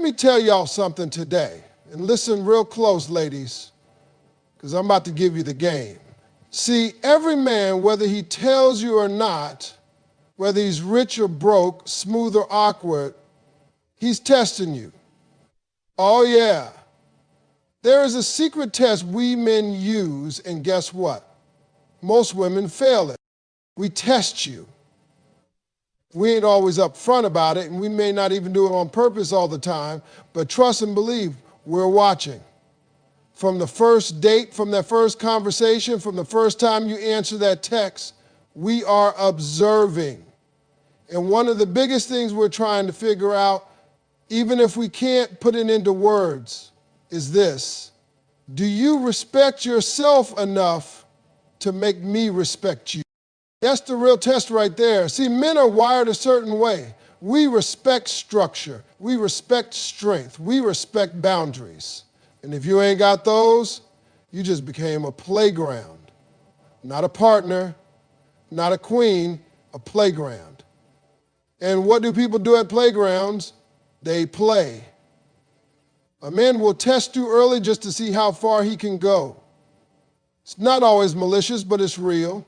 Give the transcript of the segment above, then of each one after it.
me tell y'all something today, and listen real close, ladies, because I'm about to give you the game. See, every man, whether he tells you or not, whether he's rich or broke, smooth or awkward, he's testing you. Oh yeah. There is a secret test we men use, and guess what? Most women fail it. We test you. We ain't always upfront about it, and we may not even do it on purpose all the time, but trust and believe, we're watching. From the first date, from that first conversation, from the first time you answer that text, we are observing. And one of the biggest things we're trying to figure out, even if we can't put it into words, is this: do you respect yourself enough to make me respect you? That's the real test right there. See, men are wired a certain way. We respect structure. We respect strength. We respect boundaries. And if you ain't got those, you just became a playground. Not a partner, not a queen, a playground. And what do people do at playgrounds? They play. A man will test you early just to see how far he can go. It's not always malicious, but it's real.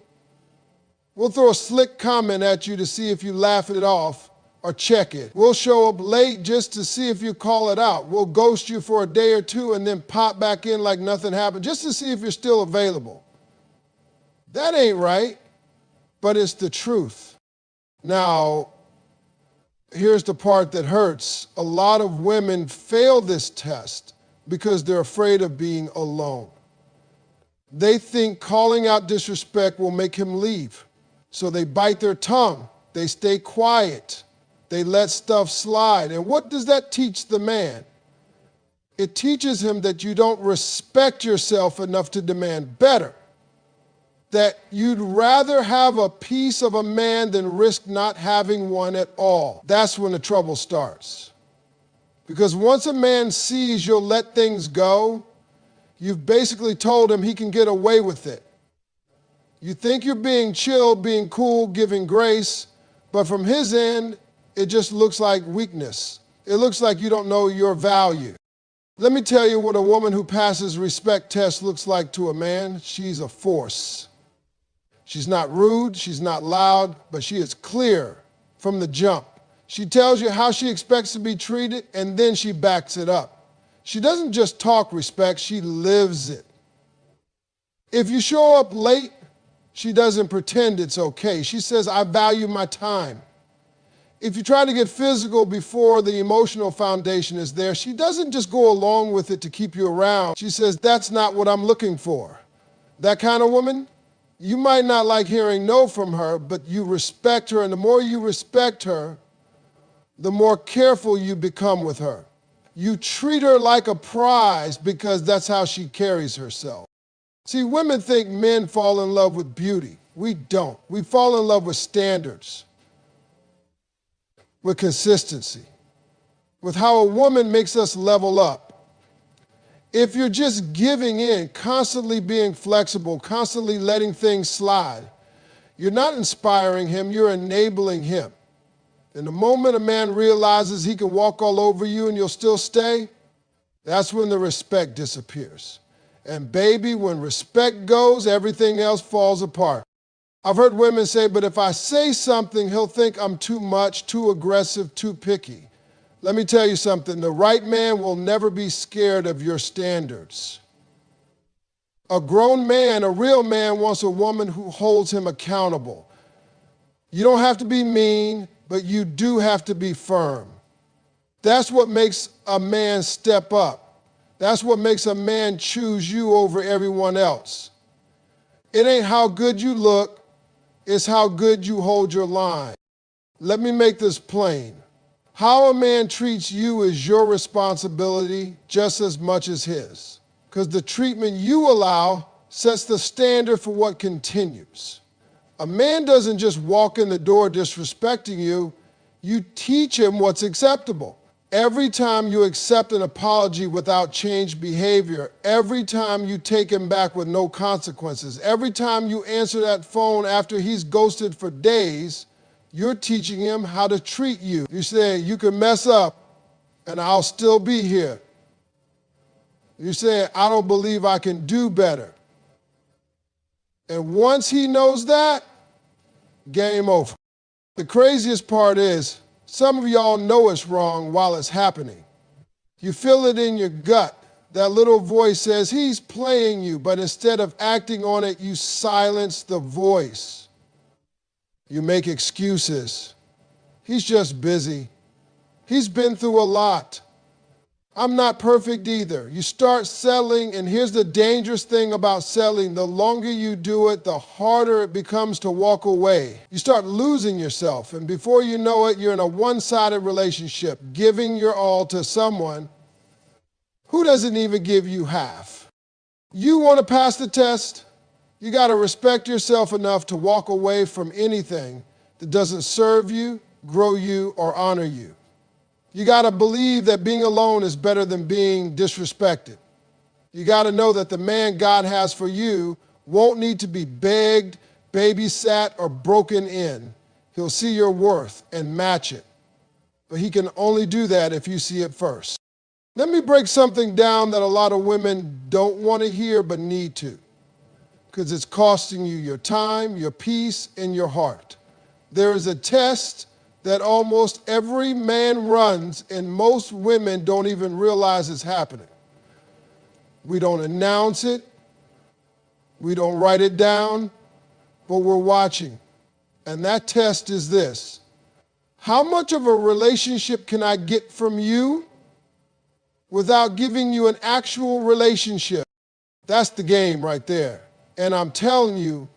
We'll throw a slick comment at you to see if you laugh it off or check it. We'll show up late just to see if you call it out. We'll ghost you for a day or two and then pop back in like nothing happened just to see if you're still available. That ain't right, but it's the truth. Now, here's the part that hurts. A lot of women fail this test because they're afraid of being alone. They think calling out disrespect will make him leave. So they bite their tongue, they stay quiet, they let stuff slide. And what does that teach the man? It teaches him that you don't respect yourself enough to demand better. That you'd rather have a piece of a man than risk not having one at all. That's when the trouble starts. Because once a man sees you'll let things go, you've basically told him he can get away with it. You think you're being chill, being cool, giving grace, but from his end, it just looks like weakness. It looks like you don't know your value. Let me tell you what a woman who passes respect tests looks like to a man. She's a force. She's not rude, she's not loud, but she is clear from the jump. She tells you how she expects to be treated, and then she backs it up. She doesn't just talk respect, she lives it. If you show up late, she doesn't pretend it's okay. She says, I value my time. If you try to get physical before the emotional foundation is there, she doesn't just go along with it to keep you around. She says, that's not what I'm looking for. That kind of woman, you might not like hearing no from her, but you respect her, and the more you respect her, the more careful you become with her. You treat her like a prize because that's how she carries herself. See, women think men fall in love with beauty. We don't. We fall in love with standards, with consistency, with how a woman makes us level up. If you're just giving in, constantly being flexible, constantly letting things slide, you're not inspiring him, you're enabling him. And the moment a man realizes he can walk all over you and you'll still stay, that's when the respect disappears. And baby, when respect goes, everything else falls apart. I've heard women say, but if I say something, he'll think I'm too much, too aggressive, too picky. Let me tell you something, the right man will never be scared of your standards. A grown man, a real man, wants a woman who holds him accountable. You don't have to be mean, but you do have to be firm. That's what makes a man step up. That's what makes a man choose you over everyone else. It ain't how good you look, it's how good you hold your line. Let me make this plain. How a man treats you is your responsibility just as much as his. Because the treatment you allow sets the standard for what continues. A man doesn't just walk in the door disrespecting you, you teach him what's acceptable. Every time you accept an apology without changed behavior, every time you take him back with no consequences, every time you answer that phone after he's ghosted for days, you're teaching him how to treat you. You say, you can mess up and I'll still be here. You're saying, I don't believe I can do better. And once he knows that, game over. The craziest part is, some of y'all know it's wrong while it's happening. You feel it in your gut. That little voice says, he's playing you, but instead of acting on it, you silence the voice. You make excuses. He's just busy. He's been through a lot. I'm not perfect either. You start settling, and here's the dangerous thing about settling. The longer you do it, the harder it becomes to walk away. You start losing yourself, and before you know it, you're in a one-sided relationship, giving your all to someone who doesn't even give you half. You want to pass the test? You got to respect yourself enough to walk away from anything that doesn't serve you, grow you, or honor you. You got to believe that being alone is better than being disrespected. You got to know that the man God has for you won't need to be begged, babysat, or broken in. He'll see your worth and match it. But he can only do that if you see it first. Let me break something down that a lot of women don't want to hear but need to, because it's costing you your time, your peace, and your heart. There is a test that almost every man runs, and most women don't even realize it's happening. We don't announce it, we don't write it down, but we're watching. And that test is this: how much of a relationship can I get from you without giving you an actual relationship? That's the game right there. And I'm telling you,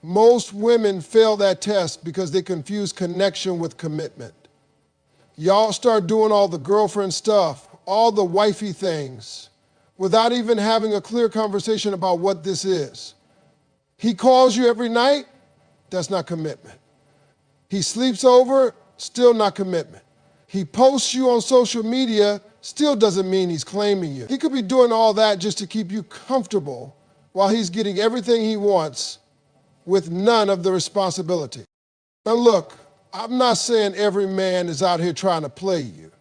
most women fail that test because they confuse connection with commitment. Y'all start doing all the girlfriend stuff, all the wifey things, without even having a clear conversation about what this is. He calls you every night, that's not commitment. He sleeps over, still not commitment. He posts you on social media, still doesn't mean he's claiming you. He could be doing all that just to keep you comfortable while he's getting everything he wants with none of the responsibility. Now look, I'm not saying every man is out here trying to play you,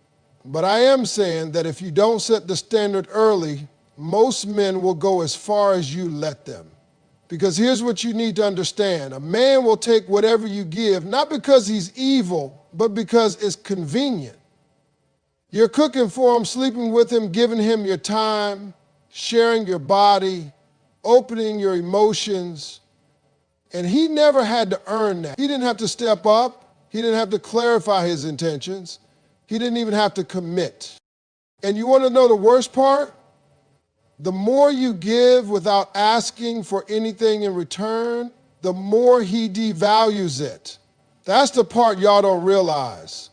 but I am saying that if you don't set the standard early, most men will go as far as you let them. Because here's what you need to understand. A man will take whatever you give, not because he's evil, but because it's convenient. You're cooking for him, sleeping with him, giving him your time, sharing your body, opening your emotions, and he never had to earn that. He didn't have to step up. He didn't have to clarify his intentions. He didn't even have to commit. And you want to know the worst part? The more you give without asking for anything in return, the more he devalues it. That's the part y'all don't realize.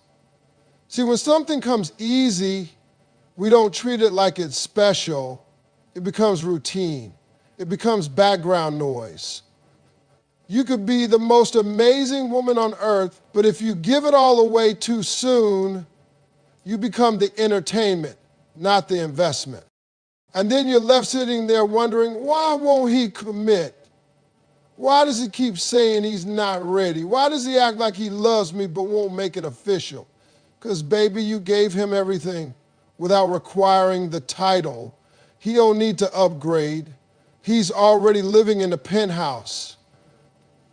See, when something comes easy, we don't treat it like it's special. It becomes routine. It becomes background noise. You could be the most amazing woman on earth, but if you give it all away too soon, you become the entertainment, not the investment. And then you're left sitting there wondering, why won't he commit? Why does he keep saying he's not ready? Why does he act like he loves me but won't make it official? Because, baby, you gave him everything without requiring the title. He don't need to upgrade. He's already living in the penthouse.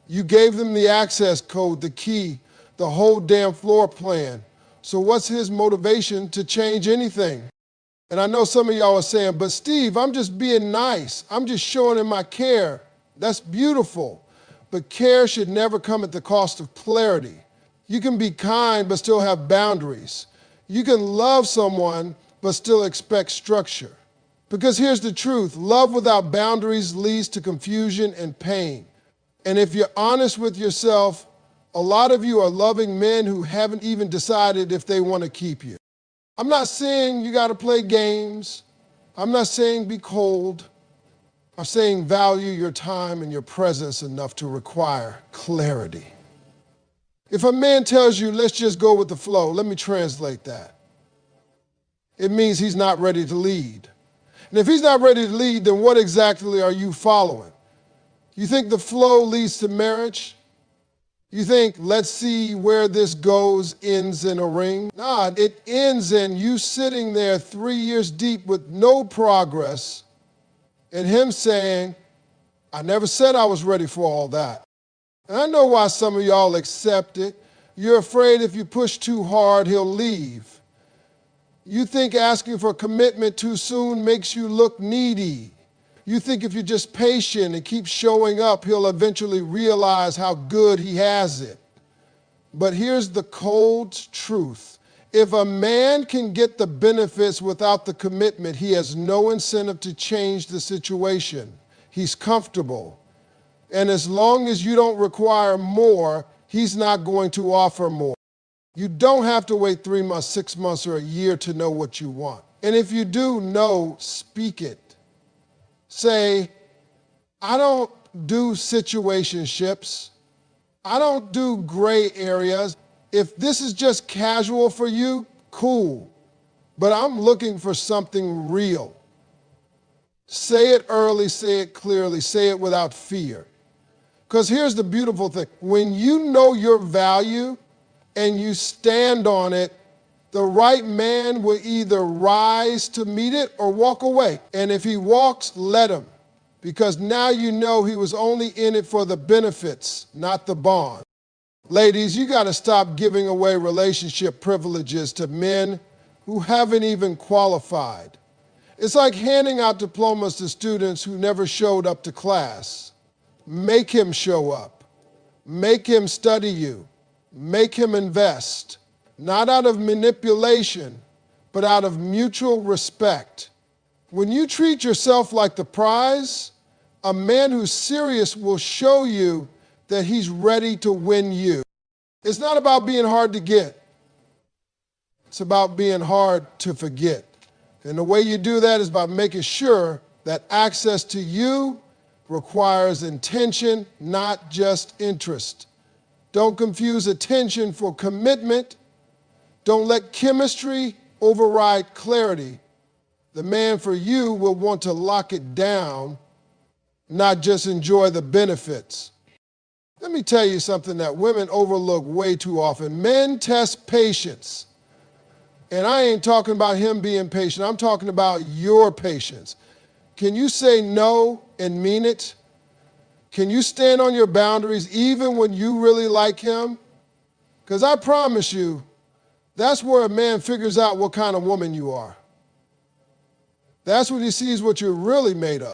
You gave them the access code, the key, the whole damn floor plan. So what's his motivation to change anything? And I know some of y'all are saying, but Steve, I'm just being nice. I'm just showing him my care. That's beautiful. But care should never come at the cost of clarity. You can be kind but still have boundaries. You can love someone but still expect structure. Because here's the truth, love without boundaries leads to confusion and pain. And if you're honest with yourself, a lot of you are loving men who haven't even decided if they want to keep you. I'm not saying you got to play games. I'm not saying be cold. I'm saying value your time and your presence enough to require clarity. If a man tells you, let's just go with the flow, let me translate that. It means he's not ready to lead. And if he's not ready to lead, then what exactly are you following? You think the flow leads to marriage? You think, let's see where this goes, ends in a ring? Nah, it ends in you sitting there 3 years deep with no progress and him saying, I never said I was ready for all that. And I know why some of y'all accept it. You're afraid if you push too hard, he'll leave. You think asking for commitment too soon makes you look needy. You think if you're just patient and keep showing up, he'll eventually realize how good he has it. But here's the cold truth. If a man can get the benefits without the commitment, he has no incentive to change the situation. He's comfortable. And as long as you don't require more, he's not going to offer more. You don't have to wait 3 months, 6 months, or a year to know what you want. And if you do know, speak it. Say, I don't do situationships. I don't do gray areas. If this is just casual for you, cool. But I'm looking for something real. Say it early, say it clearly, say it without fear. Because here's the beautiful thing. When you know your value and you stand on it, the right man will either rise to meet it or walk away. And if he walks, let him. Because now you know he was only in it for the benefits, not the bond. Ladies, you got to stop giving away relationship privileges to men who haven't even qualified. It's like handing out diplomas to students who never showed up to class. Make him show up. Make him study you. Make him invest. Not out of manipulation, but out of mutual respect. When you treat yourself like the prize, a man who's serious will show you that he's ready to win you. It's not about being hard to get. It's about being hard to forget. And the way you do that is by making sure that access to you requires intention, not just interest. Don't confuse attention for commitment. Don't let chemistry override clarity. The man for you will want to lock it down, not just enjoy the benefits. Let me tell you something that women overlook way too often. Men test patience. And I ain't talking about him being patient. I'm talking about your patience. Can you say no and mean it? Can you stand on your boundaries even when you really like him? Because I promise you, that's where a man figures out what kind of woman you are. That's when he sees what you're really made of.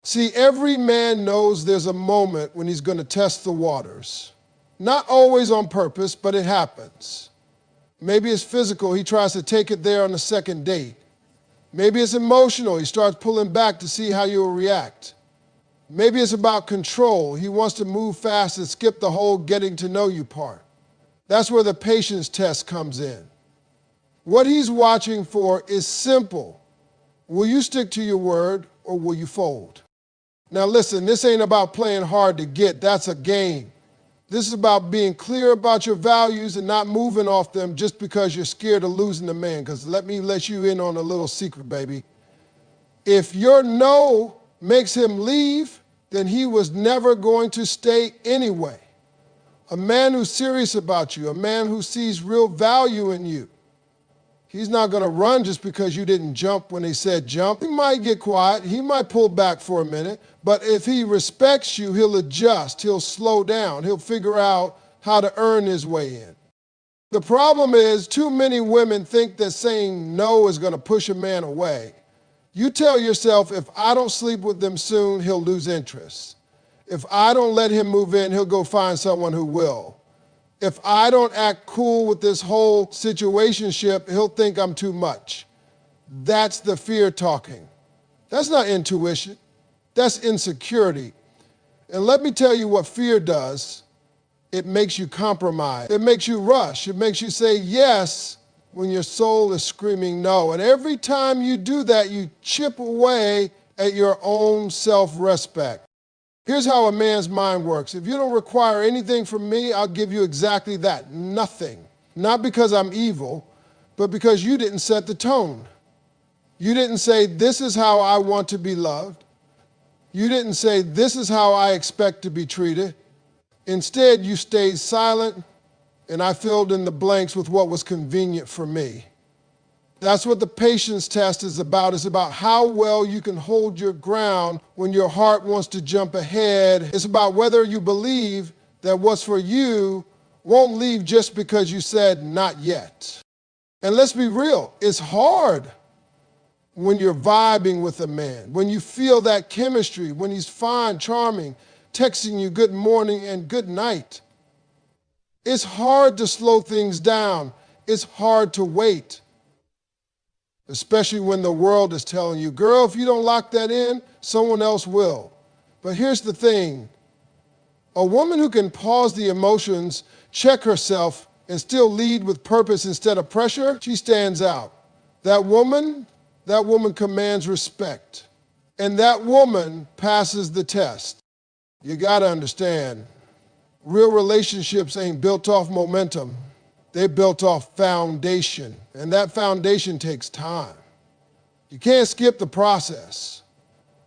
See, every man knows there's a moment when he's going to test the waters. Not always on purpose, but it happens. Maybe it's physical. He tries to take it there on the second date. Maybe it's emotional. He starts pulling back to see how you'll react. Maybe it's about control. He wants to move fast and skip the whole getting to know you part. That's where the patience test comes in. What he's watching for is simple. Will you stick to your word or will you fold? Now listen, this ain't about playing hard to get. That's a game. This is about being clear about your values and not moving off them just because you're scared of losing the man. Because let me let you in on a little secret, baby. If your no makes him leave, then he was never going to stay anyway. A man who's serious about you, a man who sees real value in you, he's not going to run just because you didn't jump when he said jump. He might get quiet. He might pull back for a minute. But if he respects you, he'll adjust. He'll slow down. He'll figure out how to earn his way in. The problem is too many women think that saying no is going to push a man away. You tell yourself, if I don't sleep with him soon, he'll lose interest. If I don't let him move in, he'll go find someone who will. If I don't act cool with this whole situationship, he'll think I'm too much. That's the fear talking. That's not intuition. That's insecurity. And let me tell you what fear does. It makes you compromise. It makes you rush. It makes you say yes when your soul is screaming no. And every time you do that, you chip away at your own self-respect. Here's how a man's mind works. If you don't require anything from me, I'll give you exactly that, nothing. Not because I'm evil, but because you didn't set the tone. You didn't say, this is how I want to be loved. You didn't say, this is how I expect to be treated. Instead, you stayed silent, and I filled in the blanks with what was convenient for me. That's what the patience test is about. It's about how well you can hold your ground when your heart wants to jump ahead. It's about whether you believe that what's for you won't leave just because you said not yet. And let's be real, it's hard when you're vibing with a man, when you feel that chemistry, when he's fine, charming, texting you good morning and good night. It's hard to slow things down. It's hard to wait. Especially when the world is telling you, girl, if you don't lock that in, someone else will. But here's the thing. A woman who can pause the emotions, check herself, and still lead with purpose instead of pressure, she stands out. That woman commands respect. And that woman passes the test. You gotta understand, real relationships ain't built off momentum. They're built off foundation, and that foundation takes time. You can't skip the process.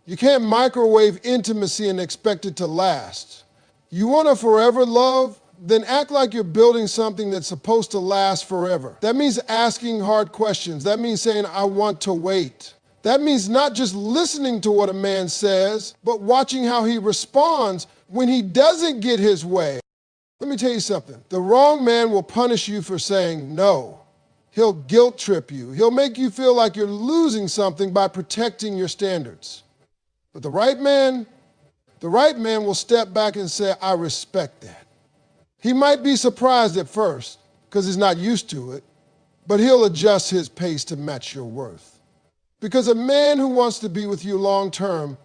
You can't microwave intimacy and expect it to last. You want a forever love? Then act like you're building something that's supposed to last forever. That means asking hard questions. That means saying, I want to wait. That means not just listening to what a man says, but watching how he responds when he doesn't get his way. Let me tell you something. The wrong man will punish you for saying no. He'll guilt trip you. He'll make you feel like you're losing something by protecting your standards. But the right man will step back and say, I respect that. He might be surprised at first because he's not used to it, but he'll adjust his pace to match your worth. Because a man who wants to be with you long term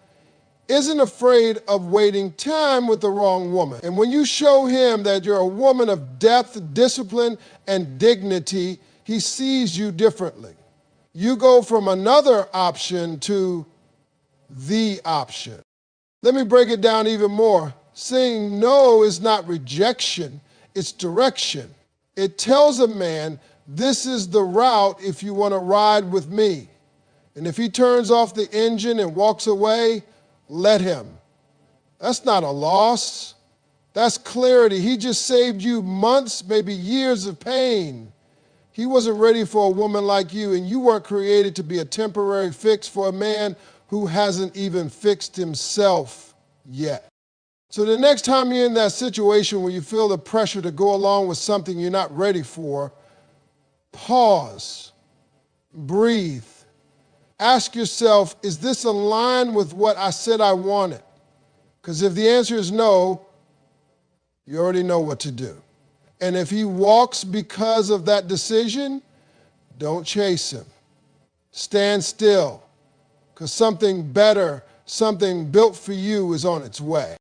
isn't afraid of waiting time with the wrong woman. And when you show him that you're a woman of depth, discipline, and dignity, he sees you differently. You go from another option to the option. Let me break it down even more. Saying no is not rejection, it's direction. It tells a man, this is the route if you want to ride with me. And if he turns off the engine and walks away, let him. That's not a loss. That's clarity. He just saved you months, maybe years of pain. He wasn't ready for a woman like you, and you weren't created to be a temporary fix for a man who hasn't even fixed himself yet. So the next time you're in that situation where you feel the pressure to go along with something you're not ready for, pause, breathe. Ask yourself, is this aligned with what I said I wanted? Because if the answer is no, you already know what to do. And if he walks because of that decision, don't chase him. Stand still, because something better, something built for you is on its way.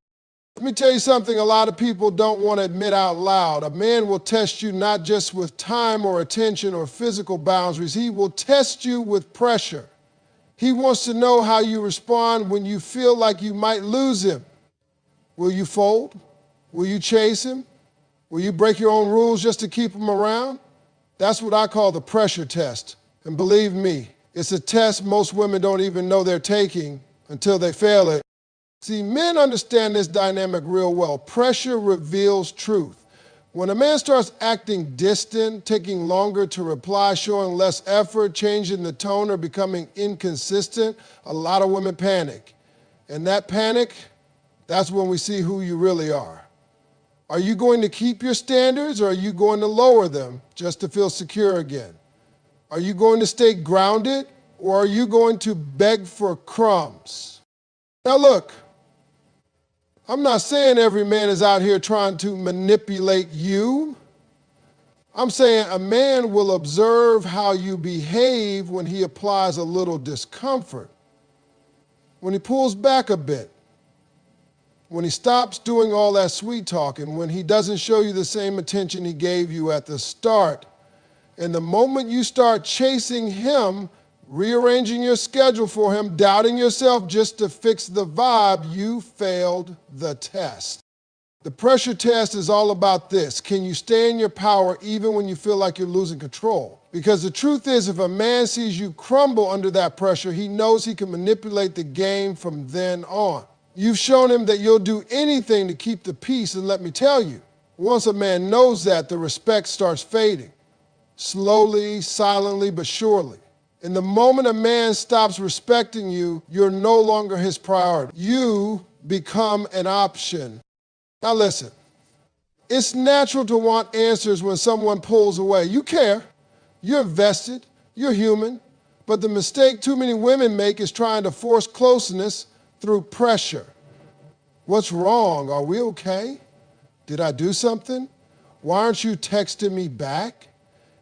Let me tell you something a lot of people don't want to admit out loud. A man will test you not just with time or attention or physical boundaries. He will test you with pressure. He wants to know how you respond when you feel like you might lose him. Will you fold? Will you chase him? Will you break your own rules just to keep him around? That's what I call the pressure test. And believe me, it's a test most women don't even know they're taking until they fail it. See, men understand this dynamic real well. Pressure reveals truth. When a man starts acting distant, taking longer to reply, showing less effort, changing the tone, or becoming inconsistent, a lot of women panic. And that panic, that's when we see who you really are. Are you going to keep your standards, or are you going to lower them just to feel secure again? Are you going to stay grounded, or are you going to beg for crumbs? Now look, I'm not saying every man is out here trying to manipulate you. I'm saying a man will observe how you behave when he applies a little discomfort, when he pulls back a bit, when he stops doing all that sweet talking, when he doesn't show you the same attention he gave you at the start. And the moment you start chasing him, rearranging your schedule for him, doubting yourself just to fix the vibe, you failed the test. The pressure test is all about this. Can you stay in your power even when you feel like you're losing control? Because the truth is, if a man sees you crumble under that pressure, he knows he can manipulate the game from then on. You've shown him that you'll do anything to keep the peace, and let me tell you, once a man knows that, the respect starts fading. Slowly, silently, but surely. And the moment a man stops respecting you, you're no longer his priority. You become an option. Now listen, it's natural to want answers when someone pulls away. You care, you're invested, you're human, but the mistake too many women make is trying to force closeness through pressure. What's wrong? Are we okay? Did I do something? Why aren't you texting me back?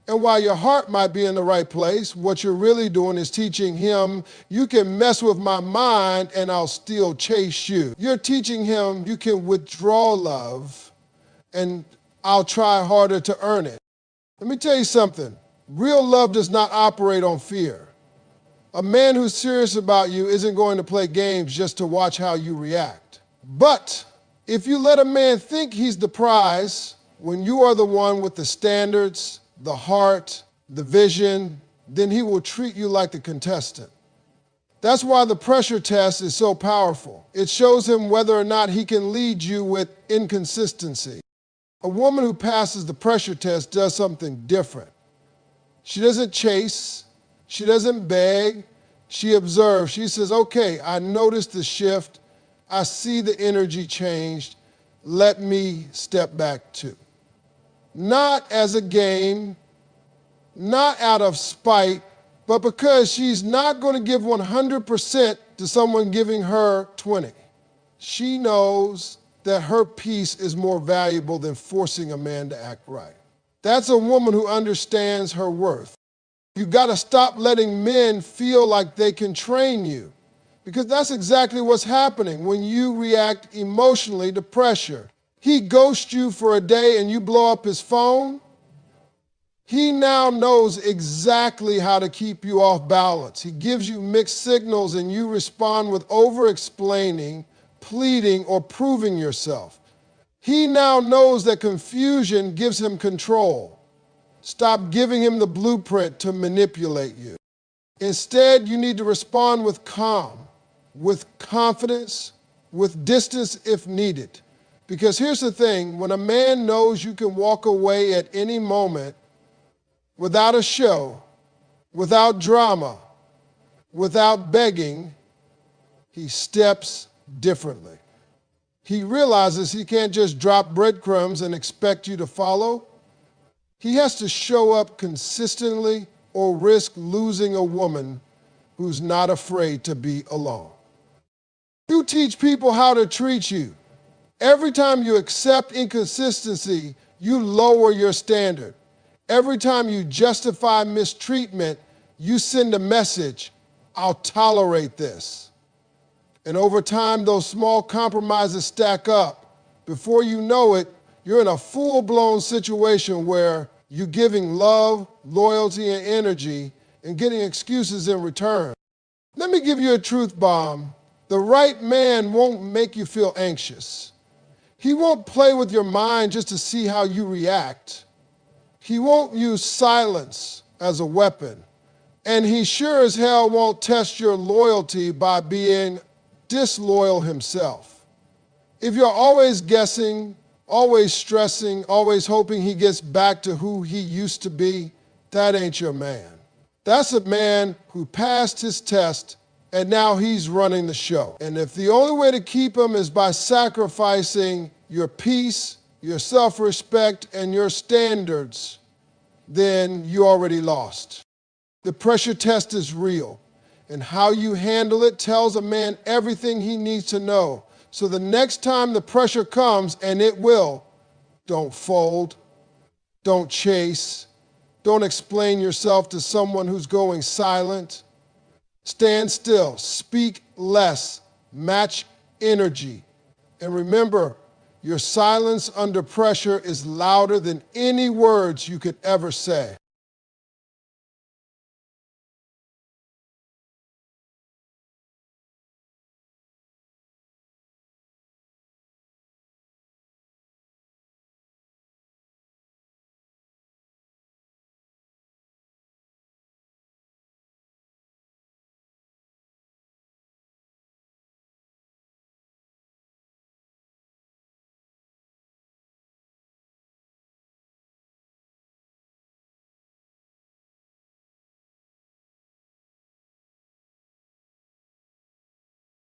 And while your heart might be in the right place, what you're really doing is teaching him, you can mess with my mind and I'll still chase you. You're teaching him you can withdraw love and I'll try harder to earn it. Let me tell you something. Real love does not operate on fear. A man who's serious about you isn't going to play games just to watch how you react. But if you let a man think he's the prize when you are the one with the standards, the heart, the vision, then he will treat you like the contestant. That's why the pressure test is so powerful. It shows him whether or not he can lead you with inconsistency. A woman who passes the pressure test does something different. She doesn't chase. She doesn't beg. She observes. She says, okay, I noticed the shift. I see the energy changed. Let me step back too. Not as a game, not out of spite, but because she's not going to give 100% to someone giving her 20. She knows that her peace is more valuable than forcing a man to act right. That's a woman who understands her worth. You've got to stop letting men feel like they can train you, because that's exactly what's happening when you react emotionally to pressure. He ghosts you for a day and you blow up his phone. He now knows exactly how to keep you off balance. He gives you mixed signals and you respond with over-explaining, pleading, or proving yourself. He now knows that confusion gives him control. Stop giving him the blueprint to manipulate you. Instead, you need to respond with calm, with confidence, with distance if needed. Because here's the thing, when a man knows you can walk away at any moment without a show, without drama, without begging, he steps differently. He realizes he can't just drop breadcrumbs and expect you to follow. He has to show up consistently or risk losing a woman who's not afraid to be alone. You teach people how to treat you. Every time you accept inconsistency, you lower your standard. Every time you justify mistreatment, you send a message, I'll tolerate this. And over time, those small compromises stack up. Before you know it, you're in a full-blown situation where you're giving love, loyalty, and energy and getting excuses in return. Let me give you a truth bomb. The right man won't make you feel anxious. He won't play with your mind just to see how you react. He won't use silence as a weapon. And he sure as hell won't test your loyalty by being disloyal himself. If you're always guessing, always stressing, always hoping he gets back to who he used to be, that ain't your man. That's a man who passed his test and now he's running the show. And if the only way to keep him is by sacrificing your peace, your self-respect, and your standards, then you already lost. The pressure test is real, and how you handle it tells a man everything he needs to know. So the next time the pressure comes, and it will, don't fold, don't chase, don't explain yourself to someone who's going silent. Stand still, speak less, match energy. And remember, your silence under pressure is louder than any words you could ever say.